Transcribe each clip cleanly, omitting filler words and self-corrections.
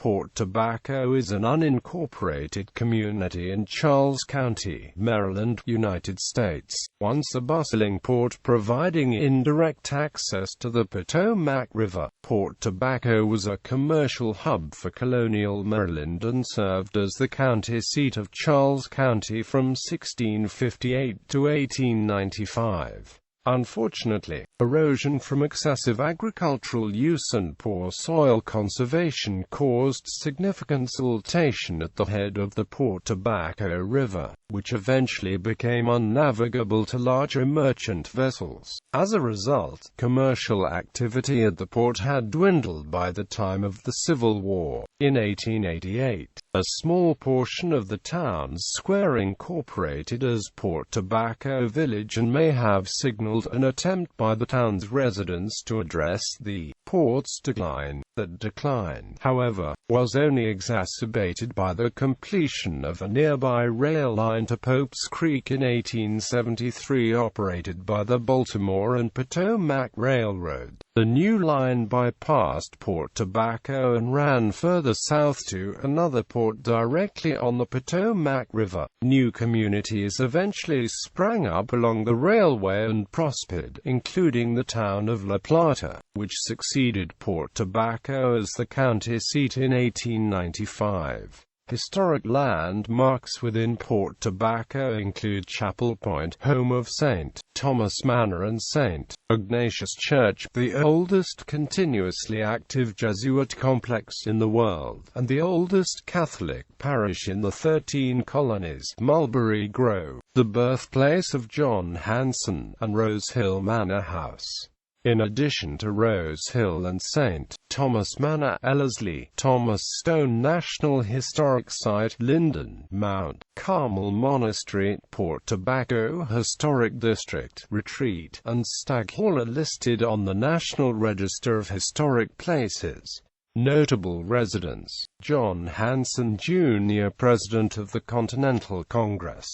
Port Tobacco is an unincorporated community in Charles County, Maryland, United States, once a bustling port providing indirect access to the Potomac River. Port Tobacco was a commercial hub for colonial Maryland and served as the county seat of Charles County from 1658 to 1895. Unfortunately, erosion from excessive agricultural use and poor soil conservation caused significant siltation at the head of the Port Tobacco River, which eventually became unnavigable to larger merchant vessels. As a result, commercial activity at the port had dwindled by the time of the Civil War. In 1888, a small portion of the town's square incorporated as Port Tobacco Village and may have signaled an attempt by the town's residents to address the port's decline. That decline, however, was only exacerbated by the completion of a nearby rail line to Pope's Creek in 1873 operated by the Baltimore and Potomac Railroad. The new line bypassed Port Tobacco and ran further south to another port directly on the Potomac River. New communities eventually sprang up along the railway and prospered, including the town of La Plata, which succeeded Port Tobacco as the county seat in 1895. Historic landmarks within Port Tobacco include Chapel Point, home of St. Thomas Manor and St. Ignatius Church, the oldest continuously active Jesuit complex in the world, and the oldest Catholic parish in the 13 colonies, Mulberry Grove, the birthplace of John Hanson, and Rose Hill Manor House. In addition to Rose Hill and St. Thomas Manor, Ellerslie, Thomas Stone National Historic Site, Linden, Mount Carmel Monastery, Port Tobacco Historic District, Retreat, and Stag Hall are listed on the National Register of Historic Places. Notable residents: John Hanson Jr., President of the Continental Congress.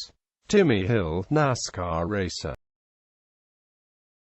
Timmy Hill, NASCAR racer.